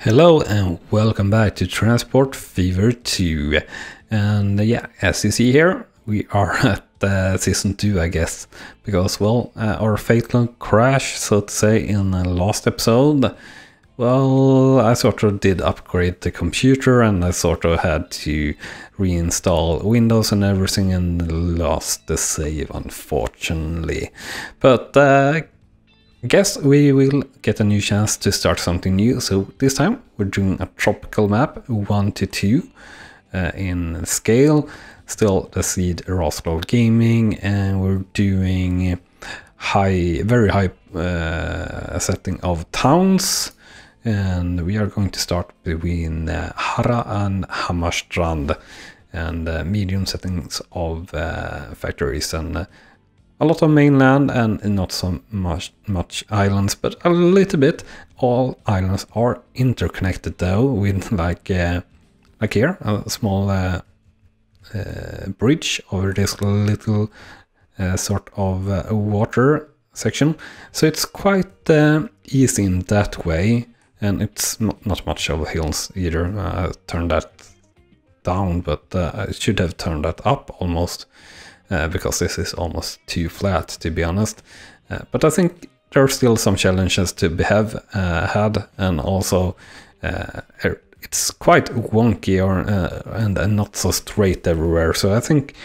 Hello and welcome back to Transport Fever 2. And yeah, as you see here, we are at Season 2, I guess. Because, well, our fatal crash, so to say, in the last episode, well, I sort of did upgrade the computer and I sort of had to reinstall Windows and everything and lost the save, unfortunately. But I guess we will get a new chance to start something new. So this time we're doing a tropical map, 1 to 2 in scale. Still the seed RawSlowGaming, and we're doing very high setting of towns. And we are going to start between Hara and Hammarstrand, and medium settings of factories, and a lot of mainland and not so much islands, but a little bit. All islands are interconnected though, with like here a small bridge over this little sort of water section. So it's quite easy in that way. And it's not much of hills either. I turned that down, but I should have turned that up almost, because this is almost too flat, to be honest. But I think there are still some challenges to be had, and also it's quite wonky and not so straight everywhere. So I think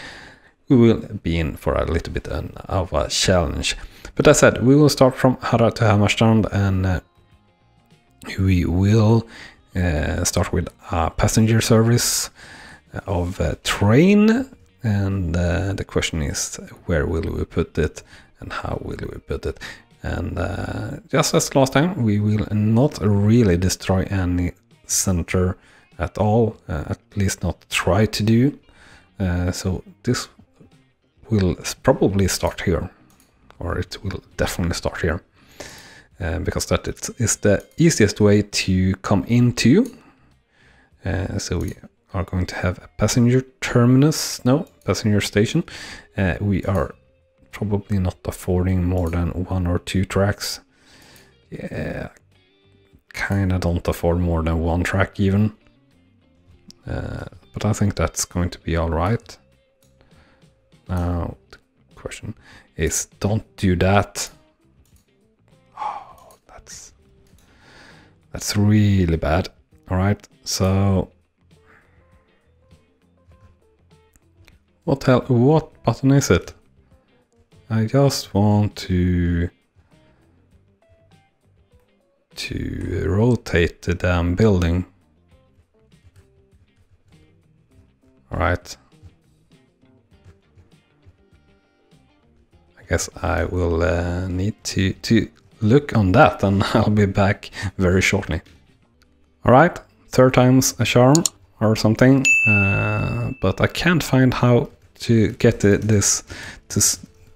we will be in for a little bit of a challenge. But as I said, we will start from Hara to Hammarstrand, and we will start with a passenger service of a train, and the question is, where will we put it and how will we put it? And just as last time, we will not really destroy any center at all, at least not try to do. So this will probably start here, or it will definitely start here. Because that is the easiest way to come into. So we are going to have a passenger passenger station. We are probably not affording more than 1 or 2 tracks. Yeah, kind of don't afford more than 1 track even. But I think that's going to be all right. Now the question is, don't do that. That's really bad. All right, so what button is it? I just want to rotate the damn building. All right. I guess I will need to look on that, and I'll be back very shortly. Alright, 3rd time's a charm or something, but I can't find how to get this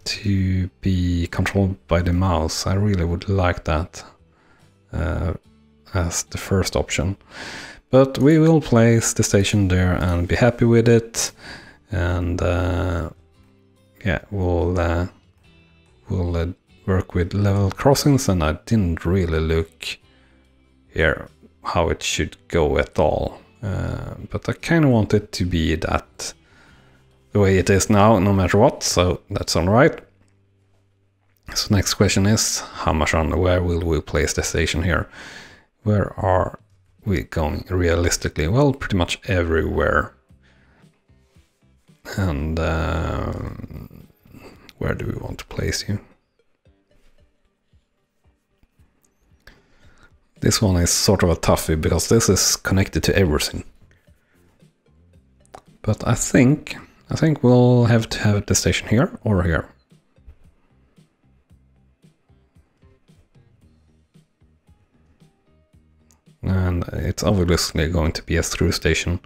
to be controlled by the mouse. I really would like that as the first option. But we will place the station there and be happy with it, and yeah, we'll work with level crossings, and I didn't really look here how it should go at all. But I kind of want it to be that the way it is now, no matter what, so that's alright. So next question is, Hammarstrand, where will we place the station here? Where are we going realistically? Well, pretty much everywhere. And where do we want to place you? This one is sort of a toughie, because this is connected to everything. But I think we'll have to have the station here or here. And it's obviously going to be a through station.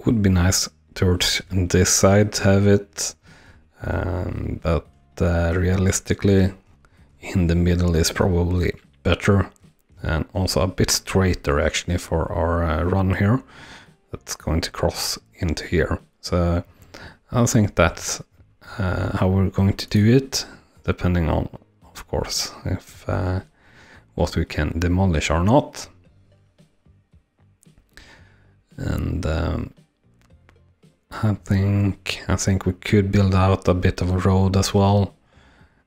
Would be nice towards this side to have it, but realistically in the middle is probably better, and also a bit straighter actually for our run here. That's going to cross into here. So I think that's how we're going to do it, depending on, of course, if what we can demolish or not. And I think we could build out a bit of a road as well.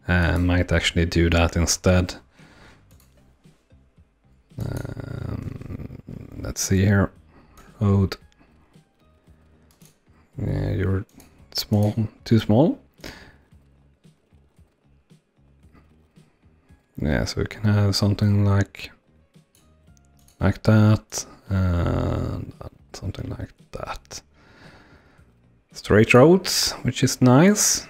Might actually do that instead. Let's see here. Road. Yeah, you're small, too small. Yeah, so we can have something like that, and something like that. Straight roads, which is nice.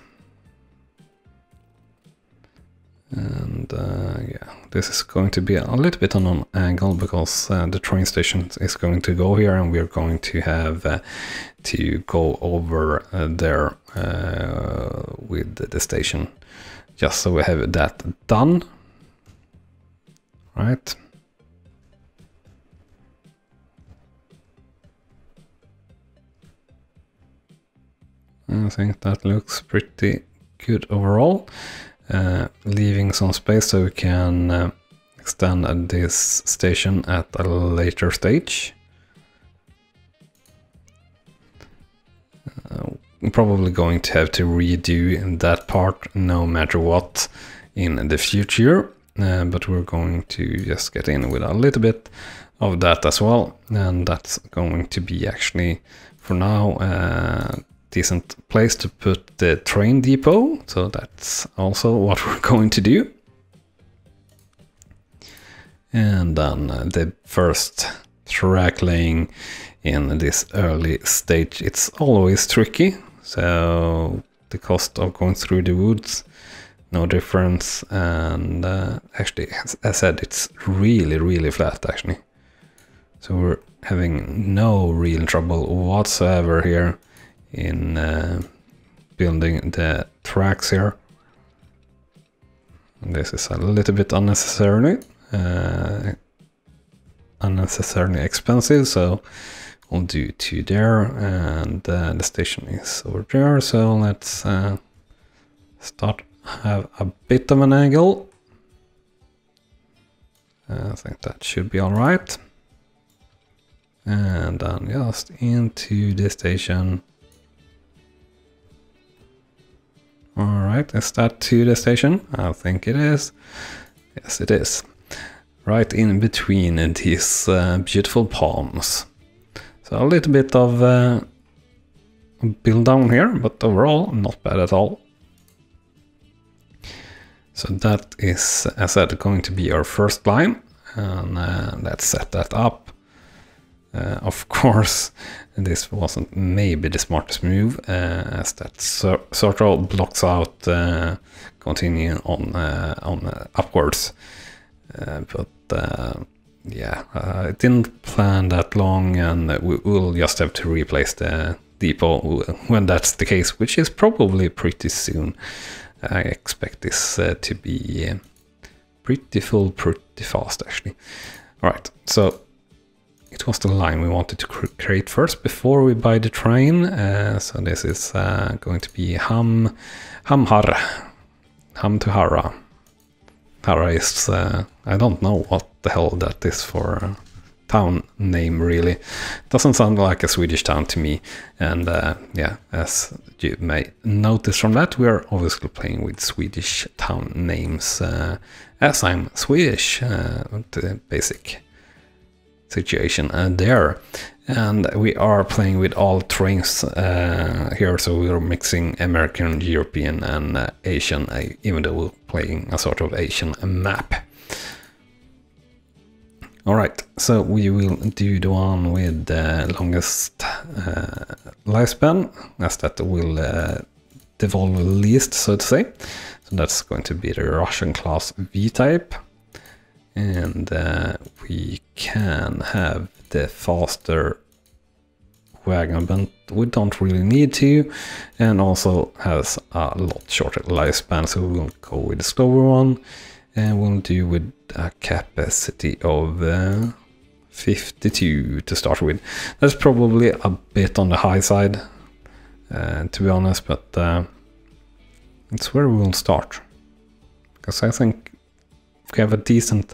And yeah, this is going to be a little bit on an angle because the train station is going to go here, and we're going to have to go over there with the station, just so we have that done. Right. I think that looks pretty good overall. Leaving some space so we can extend this station at a later stage. I'm probably going to have to redo that part no matter what in the future, but we're going to just get in with a little bit of that as well, and that's going to be actually for now decent place to put the train depot, so that's also what we're going to do. And then the first track laying in this early stage, it's always tricky, so the cost of going through the woods, no difference, and actually, as I said, it's really flat actually, so we're having no real trouble whatsoever here in building the tracks here. And this is a little bit unnecessarily expensive, so we'll do 2 there, and the station is over there, so let's start have a bit of an angle. I think that should be all right, and then just into the station. Alright, is that to the station? I think it is. Yes, it is. Right in between these beautiful palms. So a little bit of build down here, but overall not bad at all. So that is, as I said, going to be our first line, and let's set that up. Of course, this wasn't maybe the smartest move, as that sort of blocks out continuing on upwards. But yeah, I didn't plan that long, and we will just have to replace the depot when that's the case, which is probably pretty soon. I expect this to be pretty full, pretty fast actually. Alright, so it was the line we wanted to create first before we buy the train. So this is going to be Ham to Hara. Hara is, I don't know what the hell that is for a town name really. Doesn't sound like a Swedish town to me. And yeah, as you may notice from that, we are obviously playing with Swedish town names, as I'm Swedish, the basic situation there. And we are playing with all trains here, so we're mixing American, European and Asian, even though we're playing a sort of Asian map. Alright, so we will do the one with the longest lifespan, as that will devolve least, so to say. So that's going to be the Russian class V-type. And we can have the faster wagon, but we don't really need to, and also has a lot shorter lifespan, so we will go with the slower one, and we'll do with a capacity of 52 to start with. That's probably a bit on the high side, to be honest, but it's where we will start, because I think we have a decent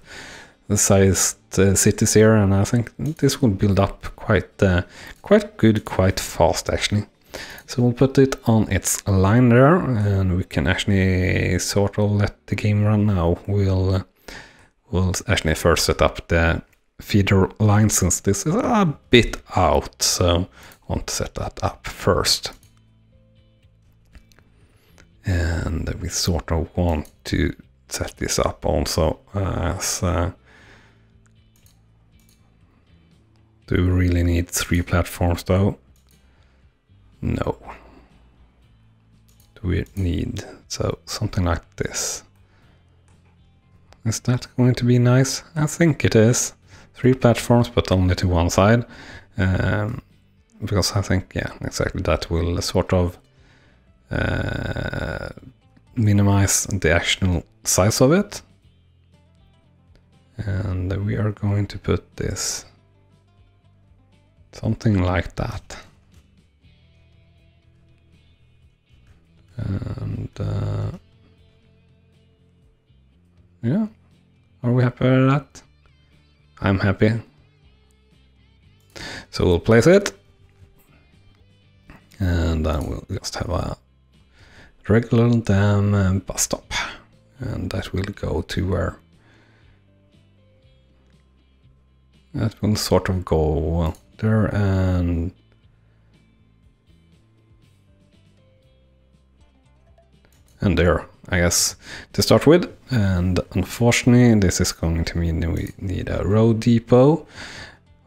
sized cities here, and I think this will build up quite good, quite fast actually. So we'll put it on its line there, and we can actually sort of let the game run now. We'll actually first set up the feeder line, since this is a bit out, so I want to set that up first. And we sort of want to set this up also as do we really need 3 platforms though? No. Do we need something like this? Is that going to be nice? I think it is. 3 platforms, but only to one side. Because I think, yeah, exactly, that will sort of minimize the actual size of it. And we are going to put this something like that. And yeah, are we happy with that? I'm happy. So we'll place it, and then we'll just have a regular damn bus stop, and that will go to where? That will sort of go there and there, I guess, to start with. And unfortunately, this is going to mean we need a road depot.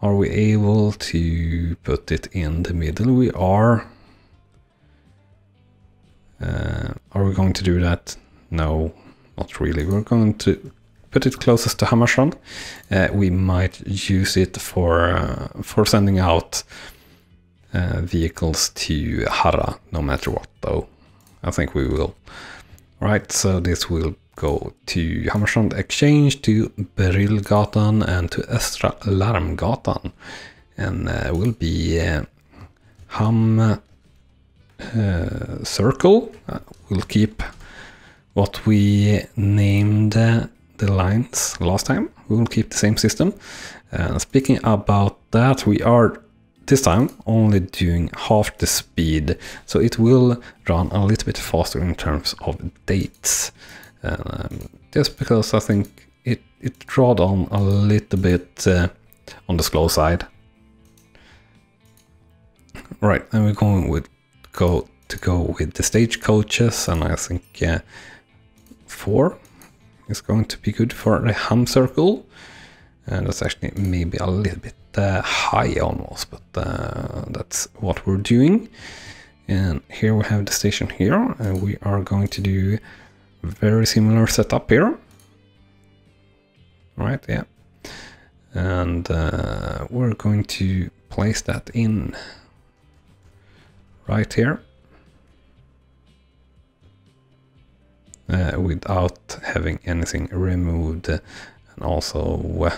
Are we able to put it in the middle? We are. Are we going to do that? No, not really. We're going to put it closest to Hammarstrand. We might use it for sending out vehicles to Harra, no matter what, though. I think we will. Right, so this will go to Hammarstrand Exchange, to Berylgatan, and to Östra Larmgatan, and will be Ham Circle. We'll keep what we named the lines last time. We will keep the same system. Speaking about that, we are this time only doing half the speed, so it will run a little bit faster in terms of dates. Just because I think it drawed on a little bit on the slow side. Right, and we're going with go with the stagecoaches, and I think 4 is going to be good for the Ham Circle. And that's actually maybe a little bit high almost, but that's what we're doing. And here we have the station here, and we are going to do very similar setup here. Right, yeah. And we're going to place that in right here. Without having anything removed. And also we'll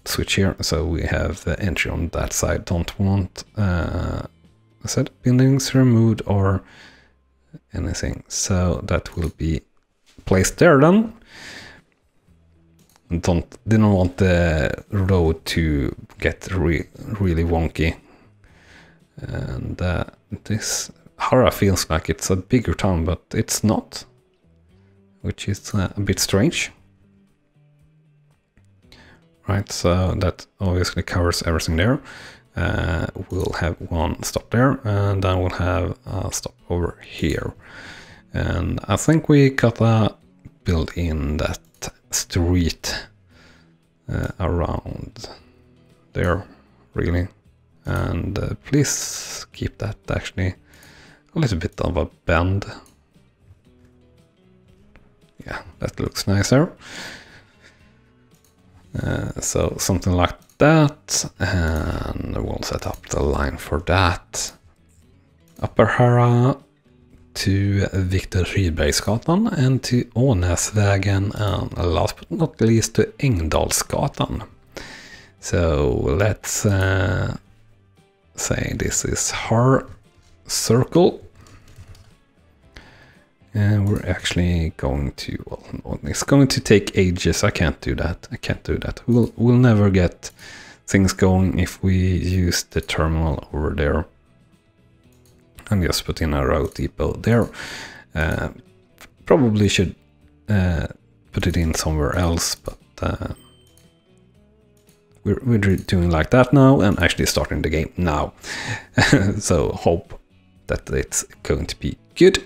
switch here, so we have the entry on that side. Don't want said buildings removed or anything, so that will be placed there then. Didn't want the road to get really wonky, and this Harra feels like it's a bigger town, but it's not, which is a bit strange. Right, so that obviously covers everything there. We'll have one stop there, and then we'll have a stop over here. And I think we gotta build in that street around there, really. And please keep that actually a little bit of a bend. Yeah, that looks nicer. So something like that, and we'll set up the line for that. Upper Harra to Viktor Rydbergsgatan and to Ånäsvägen, and last but not least to Engdalsgatan. So let's say this is Harra Circle. And we're actually going to, well, it's going to take ages. I can't do that. I can't do that. We'll never get things going if we use the terminal over there. And just put in a route depot there. Probably should put it in somewhere else, but we're doing like that now and actually starting the game now. So hope that it's going to be good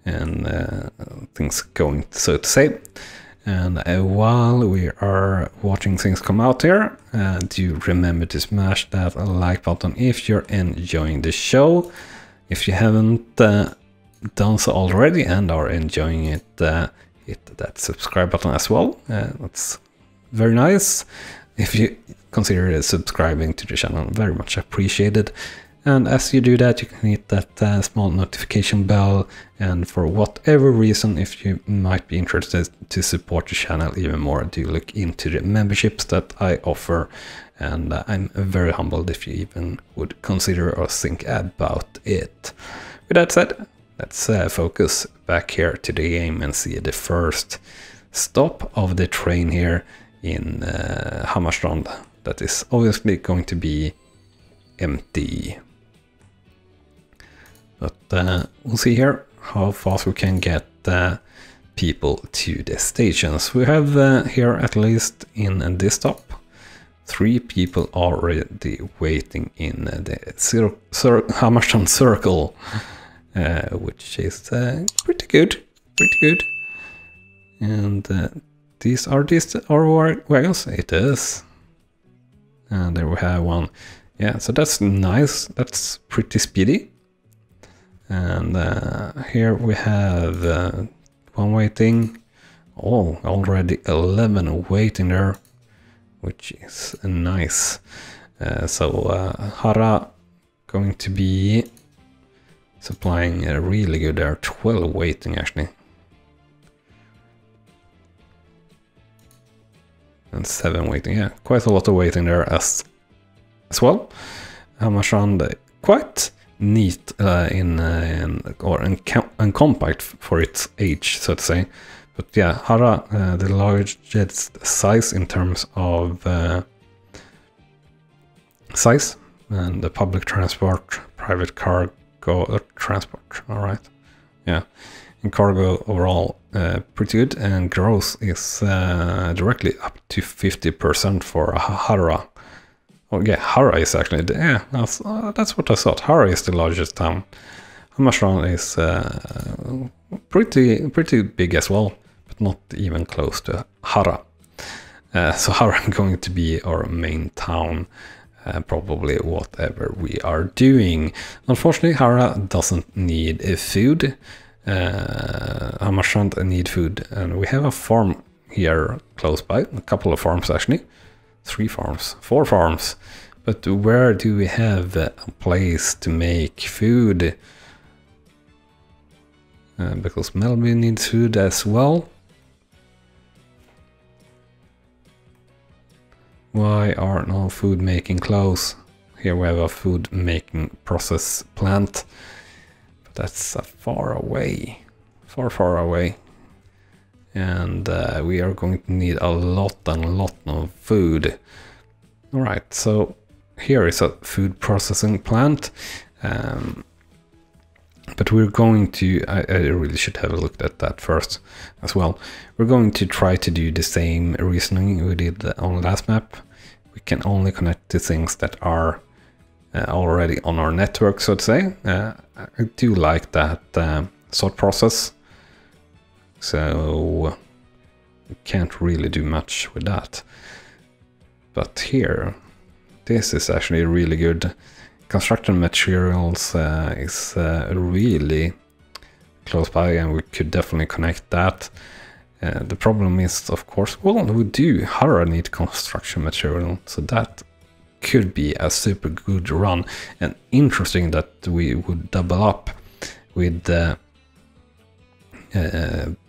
and things going, so to say. And while we are watching things come out here, do remember to smash that like button if you're enjoying the show. If you haven't done so already and are enjoying it, hit that subscribe button as well. That's very nice. If you consider subscribing to the channel, very much appreciated. And as you do that, you can hit that small notification bell. And for whatever reason, if you might be interested to support the channel even more, do look into the memberships that I offer. And I'm very humbled if you even would consider or think about it. With that said, let's focus back here to the game and see the first stop of the train here in Hammarstrand. That is obviously going to be empty. But we'll see here how fast we can get people to the stations. We have here, at least in this stop, 3 people already waiting in the Hammarstrand circle, which is pretty good, And these are our wagons. It is. And there we have one. Yeah, so that's nice. That's pretty speedy. And here we have one waiting. Oh, already 11 waiting there, which is nice. So Hara going to be supplying really good there. 12 waiting actually. And 7 waiting, yeah, quite a lot of waiting there as well. Hammarstrand quite neat and compact for its age, so to say. But yeah, Hara, the largest size in terms of size, and the public transport, private cargo transport, all right, yeah. And cargo overall pretty good, and growth is directly up to 50% for Hara. Oh yeah, Hara is actually, yeah, that's what I thought. Hara is the largest town. Hammarstrand is pretty big as well, but not even close to Hara. So Hara is going to be our main town, probably whatever we are doing. Unfortunately, Hara doesn't need food. Hammarstrand need food, and we have a farm here close by, a couple of farms actually, 3 farms, 4 farms, but where do we have a place to make food? Because Melvin needs food as well. Why are no food making close? Here we have a food making process plant. That's far away, far away, and we are going to need a lot of food. All right, so here is a food processing plant, but we're going to, I really should have looked at that first as well. We're going to try to do the same reasoning we did on last map. We can only connect to things that are already on our network, so to say. I do like that sort process, so we can't really do much with that. But here, this is actually really good. Construction materials is really close by, and we could definitely connect that. The problem is, of course, well, we do Hara need construction material, so that could be a super good run, and interesting that we would double up with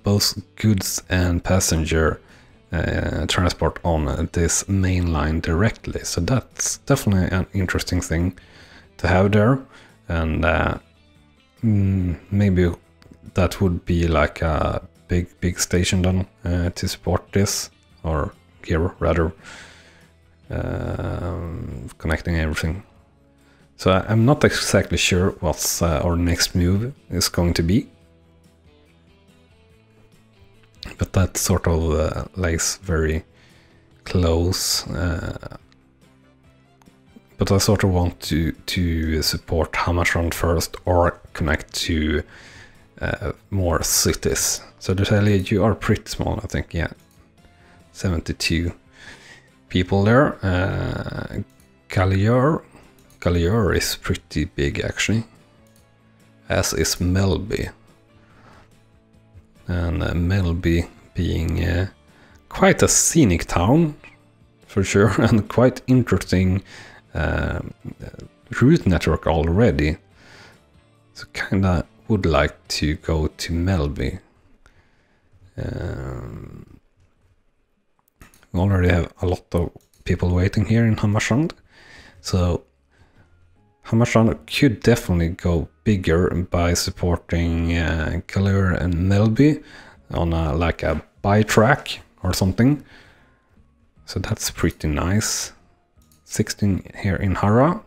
both goods and passenger transport on this main line directly. So that's definitely an interesting thing to have there, and maybe that would be like a big station then to support this, or here rather, connecting everything. So I'm not exactly sure what's our next move is going to be, but that sort of lays very close. But I sort of want to support Hammarstrand first, or connect to more cities. So you are pretty small, I think. Yeah, 72 people there. Gallier is pretty big actually, as is Melby. And Melby being quite a scenic town for sure, and quite interesting route network already. So kinda would like to go to Melby. We already have a lot of people waiting here in Hammarstrand, so Hammarstrand could definitely go bigger by supporting Gallier and Melby on like a bi-track or something. So that's pretty nice. 16 here in Hara.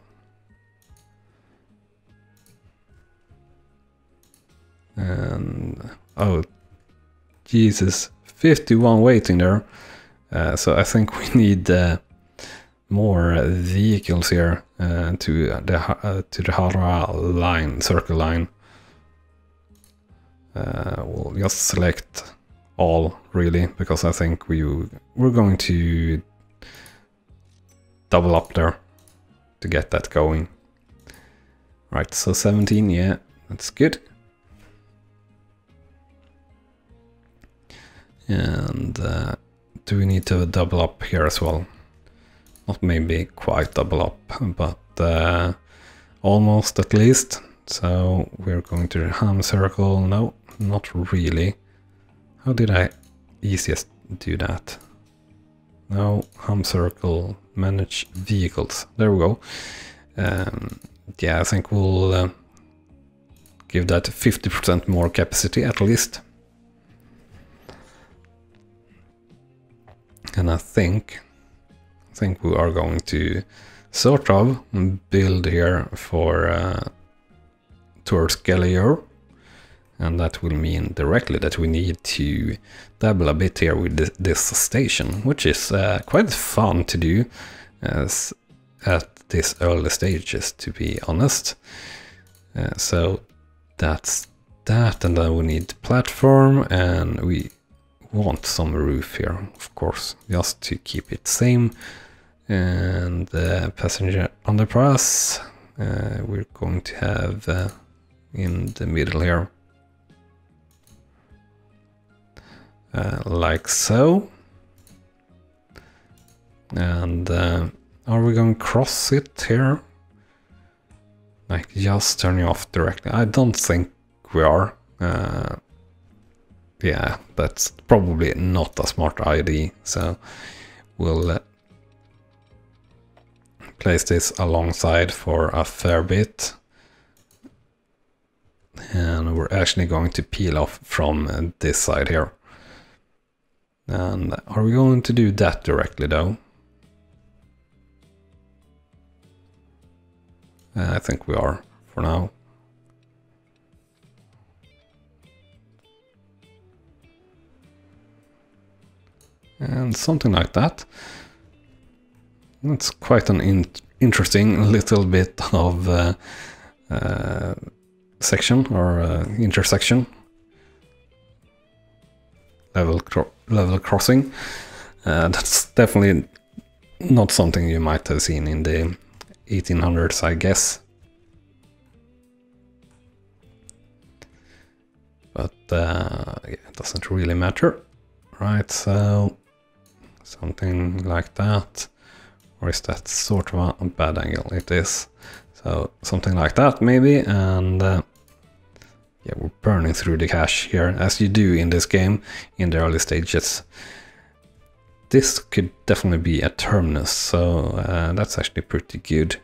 And oh Jesus, 51 waiting there. So I think we need more vehicles here to the Hara line, circle line. We'll just select all really, because I think we're going to double up there to get that going. Right, so 17, yeah, that's good. And do we need to double up here as well? Not maybe quite double up, but almost at least. So we're going to the Ham circle. No, not really. How did I easiest do that? No, Ham circle, manage vehicles. There we go. Yeah, I think we'll give that 50% more capacity at least. And I think we are going to sort of build here for towards Gallier, and that will mean directly that we need to dabble a bit here with this station, which is quite fun to do at this early stages, to be honest. So that's that, and then we need platform, and we want some roof here, of course, just to keep it same. And passenger underpass we're going to have in the middle here, like so. And are we going to cross it here, like just turning off directly? I don't think we are. Yeah, that's probably not a smart idea, so we'll place this alongside for a fair bit. And we're actually going to peel off from this side here. And are we going to do that directly though? I think we are for now. And something like that. That's quite an interesting little bit of section or intersection. Level crossing. That's definitely not something you might have seen in the 1800s, I guess. But yeah, it doesn't really matter. Right, so something like that. Or is that sort of a bad angle? It is. So something like that maybe, and yeah, we're burning through the cash here, as you do in this game in the early stages. This could definitely be a terminus, so that's actually pretty good.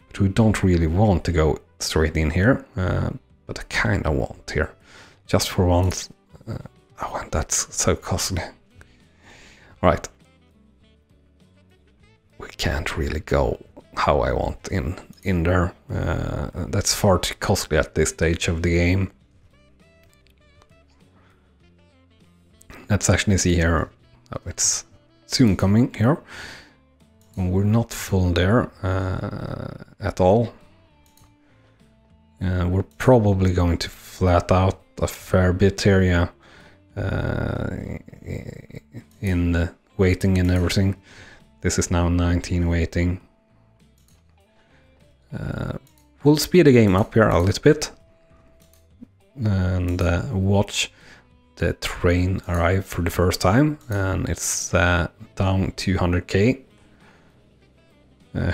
But we don't really want to go straight in here, but I kind of want here, just for once. Oh, and that's so costly. Right. We can't really go how I want in there. That's far too costly at this stage of the game. Let's actually see here. Oh, it's soon coming here. We're not full there at all. We're probably going to flat out a fair bit here, yeah. In the waiting and everything. This is now 19 waiting. We'll speed the game up here a little bit and watch the train arrive for the first time, and it's down 200k,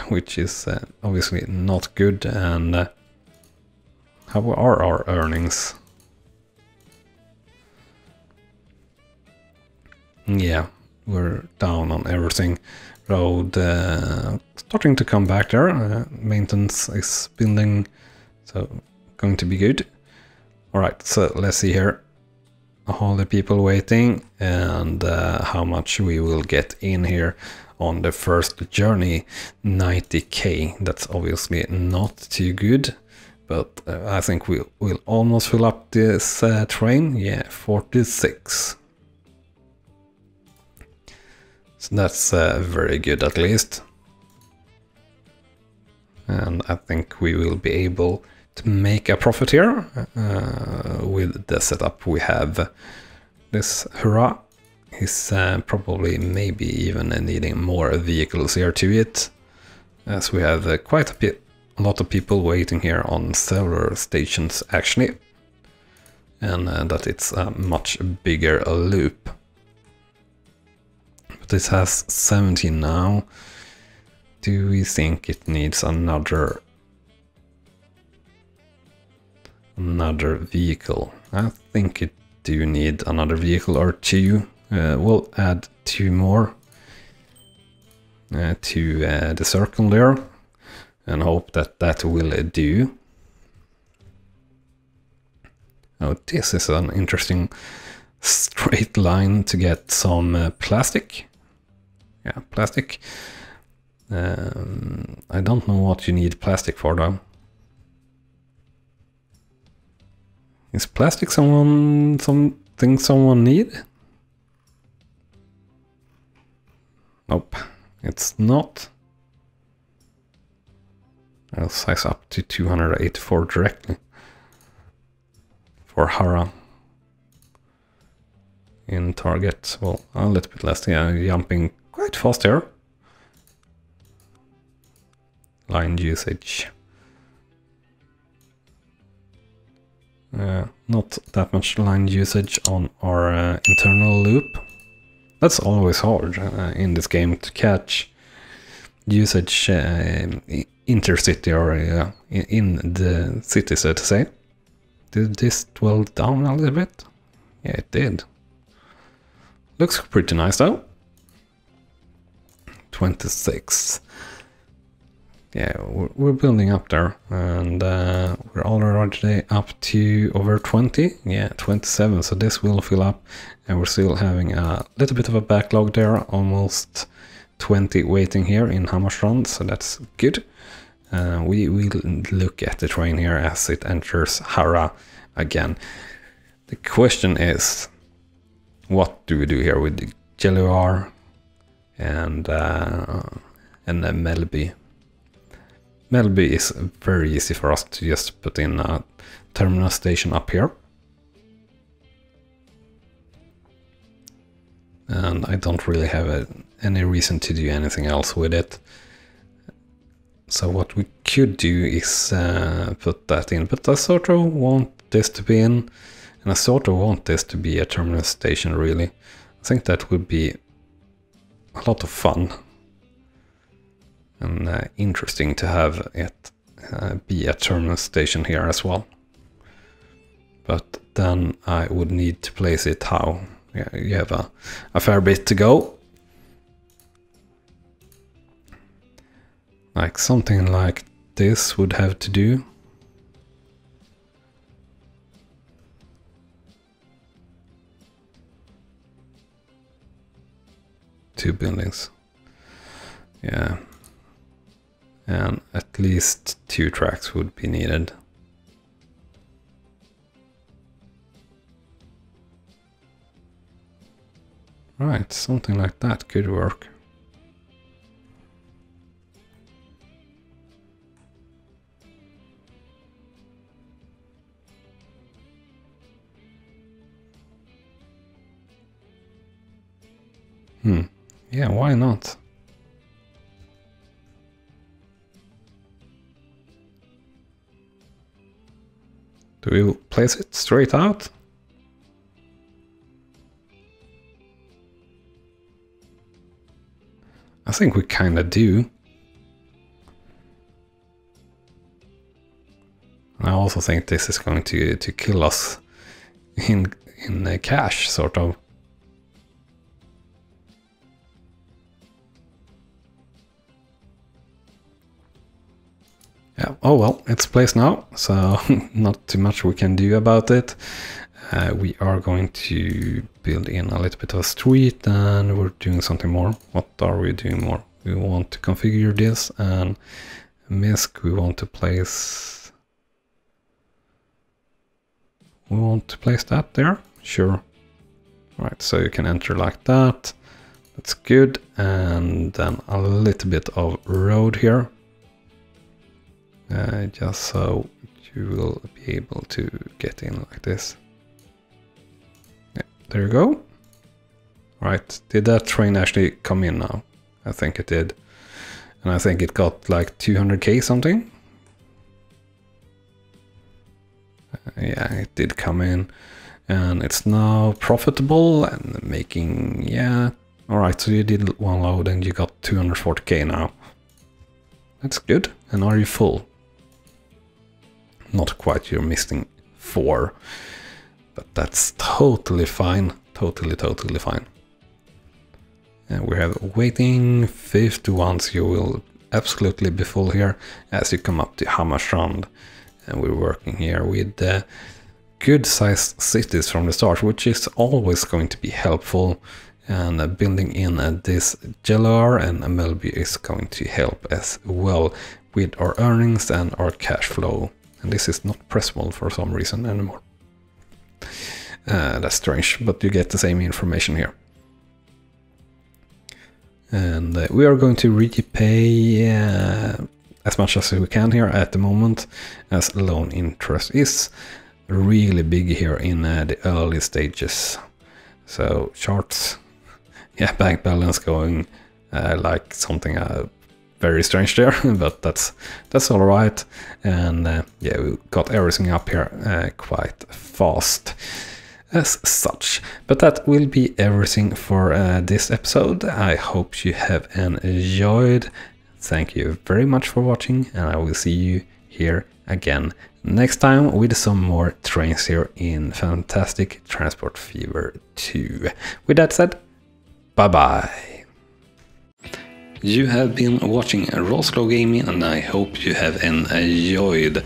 which is obviously not good. And how are our earnings? Yeah, we're down on everything. Road starting to come back there. Maintenance is building, so going to be good. Alright, so let's see here. All the people waiting and how much we will get in here on the first journey. 90k. That's obviously not too good, but I think we'll almost fill up this train. Yeah, 46. So that's very good at least. And I think we will be able to make a profit here with the setup we have. This hurrah is probably maybe even needing more vehicles here to it, as we have quite a lot of people waiting here on several stations actually, and that it's a much bigger loop. But this has 17 now. Do we think it needs another vehicle? I think it do need another vehicle or two. We'll add 2 more to the circle there and hope that that will do. Oh, this is an interesting straight line to get some plastic. Yeah, plastic. I don't know what you need plastic for though. Is plastic something someone need? Nope, it's not. I'll size up to 284 directly for Hara in target. Well, a little bit less. Yeah, jumping quite fast here. Line usage. Not that much line usage on our internal loop. That's always hard in this game to catch usage intercity or in the city, so to say. Did this dwell down a little bit? Yeah, it did. Looks pretty nice though. 26. Yeah, we're building up there, and we're already up to over 20. Yeah, 27, so this will fill up, and we're still having a little bit of a backlog there, almost 20 waiting here in Hammarstrand, so that's good. We will look at the train here as it enters Hara again. The question is, what do we do here with the Jelluar and Melby? Melby is very easy for us to just put in a terminal station up here. And I don't really have any reason to do anything else with it. So what we could do is put that in, but I sort of want this to be in, and I sort of want this to be a terminal station really. I think that would be a lot of fun. And interesting to have it be a terminal station here as well. But then I would need to place it how? Yeah, you have a fair bit to go. Like something like this would have to do. 2 buildings. Yeah. And at least 2 tracks would be needed. Right, something like that could work. Yeah, why not? Do we place it straight out? I think we kinda do. I also think this is going to kill us in cash, sort of. Yeah, oh well, it's placed now, so not too much we can do about it. We are going to build in a little bit of a street, and we're doing something more. What are we doing more? We want to configure this, and MISC we want to place... We want to place that there? Sure. Right, so you can enter like that. That's good. And then a little bit of road here. Just so you will be able to get in like this. Yeah, there you go. Right, did that train actually come in now? I think it did. And I think it got like 200k something. Yeah, it did come in. And it's now profitable and making, yeah. Alright, so you did one load and you got 240k now. That's good. And are you full? Not quite, you're missing 4. But that's totally fine. Totally fine. And we have waiting 51, so you will absolutely be full here as you come up to Hammarstrand. And we're working here with good sized cities from the start, which is always going to be helpful. And building in this Gellar and Melby is going to help as well with our earnings and our cash flow. And this is not pressable for some reason anymore. That's strange, but you get the same information here. And we are going to repay as much as we can here at the moment, as loan interest is really big here in the early stages. So charts, yeah, bank balance going like something very strange there, but that's all right. And yeah, we got everything up here quite fast as such. But that will be everything for this episode. I hope you have enjoyed. Thank you very much for watching, and I will see you here again next time with some more trains here in Fantastic Transport Fever 2. With that said, bye bye. You have been watching RawSlowGaming, and I hope you have enjoyed.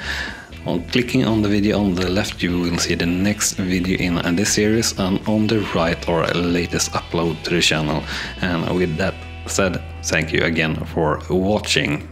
On clicking on the video on the left, you will see the next video in this series, and on the right our latest upload to the channel. And with that said, thank you again for watching.